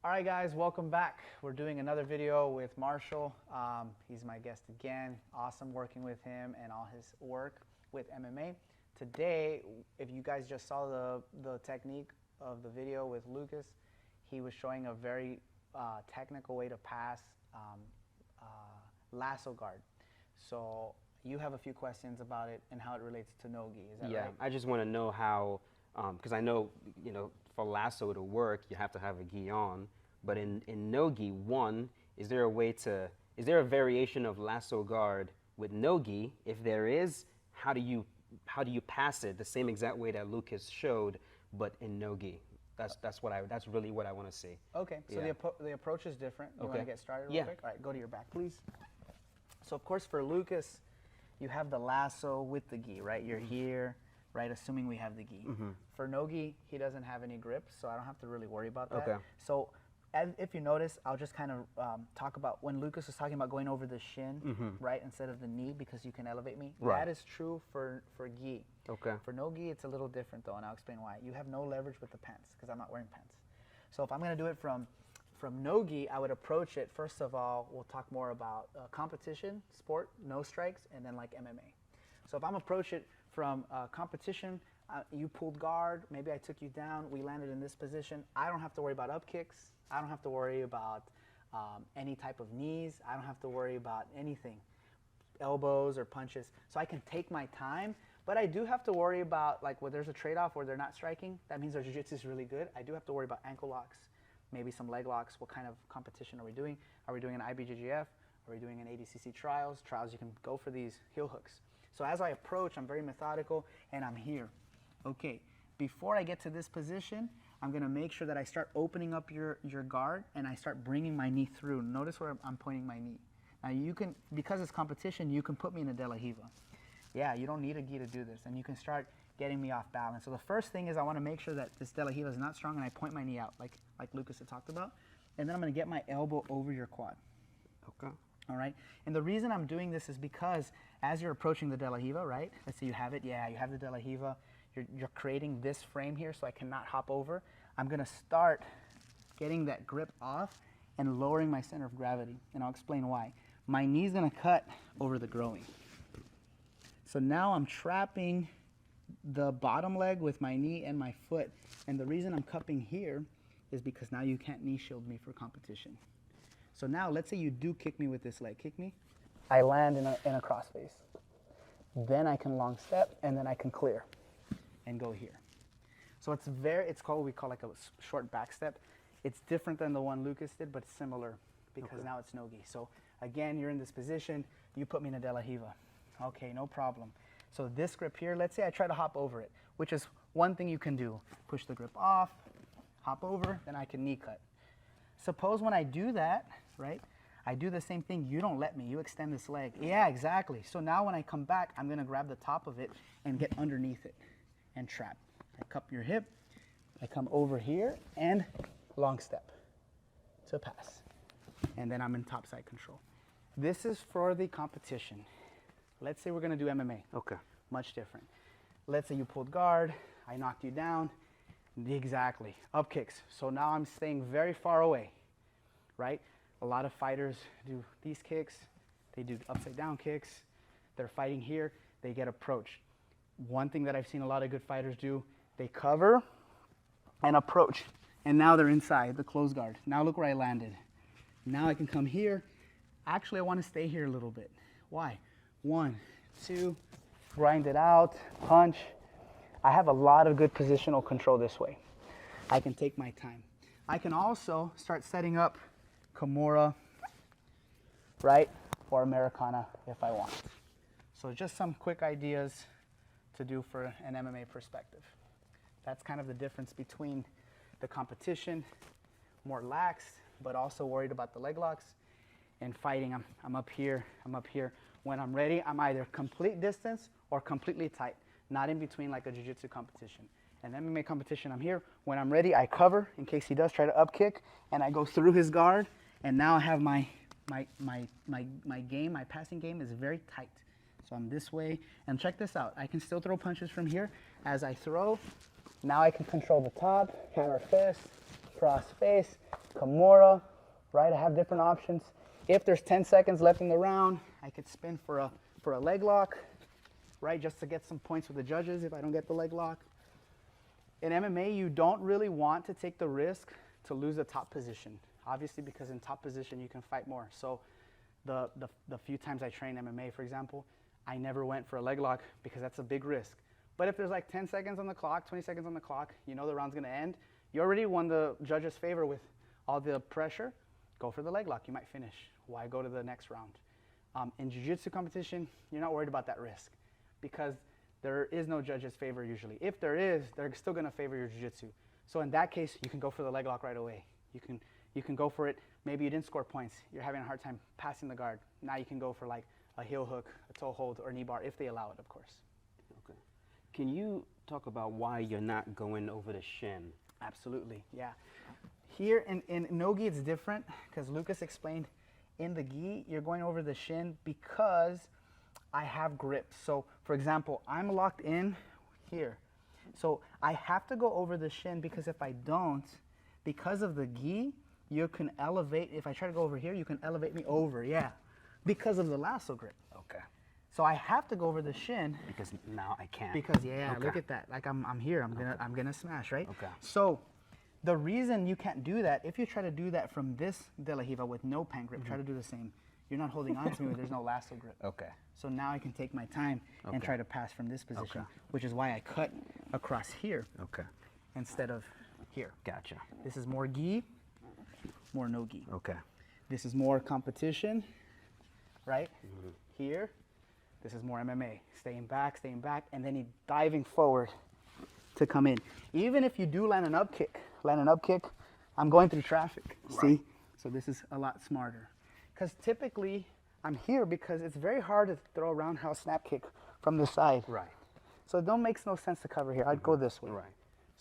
All right, guys, welcome back. We're doing another video with Marshall. He's my guest again. Awesome working with him and all his work with MMA. Today, if you guys just saw the technique of the video with Lucas, he was showing a very technical way to pass lasso guard. So you have a few questions about it and how it relates to no-gi. Is that right? Yeah, I just want to know how, because I know, for lasso to work, you have to have a gi on. But in no gi, one, is there a variation of lasso guard with no gi? If there is, how do you pass it the same exact way that Lucas showed, but in no gi? That's really what I want to see. Okay, so Yeah. the approach is different. You want Okay. to get started real Yeah. quick? All right, go to your back, please. So of course for Lucas, you have the lasso with the gi, right? You're here, right? Assuming we have the gi. For no gi, he doesn't have any grip, so I don't have to really worry about that. Okay. So if you notice, I'll just kind of talk about when Lucas was talking about going over the shin, right, instead of the knee because you can elevate me. Right. That is true for gi. Okay. For no gi, it's a little different though, and I'll explain why. You have no leverage with the pants because I'm not wearing pants. So if I'm going to do it from no gi, I would approach it, first of all, we'll talk more about competition, sport, no strikes, and then like MMA. So if I'm approach it from competition, you pulled guard, maybe I took you down, we landed in this position, I don't have to worry about up kicks, I don't have to worry about any type of knees, I don't have to worry about anything, elbows or punches. So I can take my time, but I do have to worry about, like, when there's a trade-off where they're not striking, that means their jiu-jitsu is really good. I do have to worry about ankle locks, maybe some leg locks. What kind of competition are we doing? Are we doing an IBJJF? Are we doing an ADCC trials? Trials, you can go for these heel hooks. So as I approach, I'm very methodical, and I'm here. Okay, before I get to this position, I'm going to make sure that I start opening up your guard, and I start bringing my knee through. Notice where I'm pointing my knee. Now you can, because it's competition, you can put me in a De La Riva. Yeah, you don't need a gi to do this, and you can start getting me off balance. So the first thing is I want to make sure that this De La Riva is not strong, and I point my knee out, like Lucas had talked about. And then I'm going to get my elbow over your quad. Okay. All right? And the reason I'm doing this is because as you're approaching the De La Riva, right? Let's say you have it. Yeah, you have the De La Riva. You're creating this frame here so I cannot hop over. I'm going to start getting that grip off and lowering my center of gravity, and I'll explain why. My knee's going to cut over the groin. So now I'm trapping the bottom leg with my knee and my foot, and the reason I'm cupping here is because now you can't knee shield me for competition. So now let's say you do kick me with this leg. Kick me. I land in a crossface. Then I can long step, and then I can clear and go here. So it's called what we call like a short back step. It's different than the one Lucas did, but similar because now it's no-gi. So again, you're in this position, you put me in a De La Riva. Okay, no problem. So this grip here, let's say I try to hop over it, which is one thing you can do. Push the grip off, hop over, then I can knee cut. Suppose when I do that, right, I do the same thing, you don't let me, you extend this leg. Yeah, exactly. So now when I come back, I'm gonna grab the top of it and get underneath it and trap. I cup your hip, I come over here and long step to pass. And then I'm in top side control. This is for the competition. Let's say we're gonna do MMA. Okay. Much different. Let's say you pulled guard, I knocked you down. Exactly, up kicks. So now I'm staying very far away, right? A lot of fighters do these kicks, they do upside down kicks, they're fighting here, they get approached. One thing that I've seen a lot of good fighters do, they cover and approach, and now they're inside the closed guard. Now look where I landed. Now I can come here. Actually, I want to stay here a little bit. Why? 1, 2, grind it out, punch. I have a lot of good positional control this way. I can take my time. I can also start setting up Kimura, right, or Americana if I want. So just some quick ideas to do for an MMA perspective. That's kind of the difference between the competition, more lax, but also worried about the leg locks, and fighting. I'm up here, I'm up here. When I'm ready, I'm either complete distance or completely tight, not in between like a jiu-jitsu competition. And MMA competition, I'm here. When I'm ready, I cover in case he does try to up kick, and I go through his guard, and now I have my game, my passing game is very tight. So I'm this way, and check this out. I can still throw punches from here. As I throw, now I can control the top, hammer fist, cross face, Kimura, right? I have different options. If there's 10 seconds left in the round, I could spin for a leg lock, right? Just to get some points with the judges if I don't get the leg lock. In MMA, you don't really want to take the risk to lose the top position. Obviously, because in top position, you can fight more. So the few times I train MMA, for example, I never went for a leg lock because that's a big risk. But if there's like 10 seconds on the clock, 20 seconds on the clock, you know the round's gonna end, you already won the judge's favor with all the pressure, go for the leg lock, you might finish. Why go to the next round? In jiu-jitsu competition, you're not worried about that risk because there is no judge's favor usually. If there is, they're still gonna favor your jiu-jitsu. So in that case, you can go for the leg lock right away. You can go for it. Maybe you didn't score points. You're having a hard time passing the guard. Now you can go for like a heel hook, a toe hold, or knee bar if they allow it, of course. Okay. Can you talk about why you're not going over the shin? Absolutely, yeah. Here in no-gi, it's different because Lucas explained in the gi, you're going over the shin because I have grip. So, for example, I'm locked in here. So I have to go over the shin because if I don't, because of the gi, you can elevate. If I try to go over here, you can elevate me over, yeah, because of the lasso grip. Okay. So I have to go over the shin Because now I can't. because yeah, Okay. look at that. Like I'm here. I'm gonna smash, right? Okay. So the reason you can't do that, if you try to do that from this De La Riva with no pan grip, try to do the same. You're not holding on to me. There's no lasso grip. Okay. So now I can take my time and Okay. try to pass from this position, Okay. which is why I cut across here Okay. instead of here. Gotcha. This is more gi, more no gi. Okay. This is more competition, right? Here, this is more MMA. Staying back, and then he diving forward to come in. Even if you do land an up kick, I'm going through traffic, see? So this is a lot smarter. Because typically, I'm here because it's very hard to throw a roundhouse snap kick from the side. Right. So it don't makes no sense to cover here. I'd go this way. Right.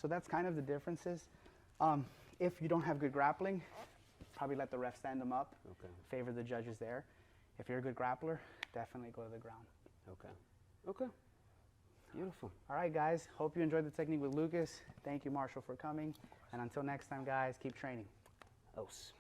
So that's kind of the differences. If you don't have good grappling, probably let the ref stand them up. Okay. Favor the judges there. If you're a good grappler, definitely go to the ground. Okay. Okay. Beautiful. All right, guys. Hope you enjoyed the technique with Lucas. Thank you, Marshall, for coming. And until next time, guys, keep training. Os.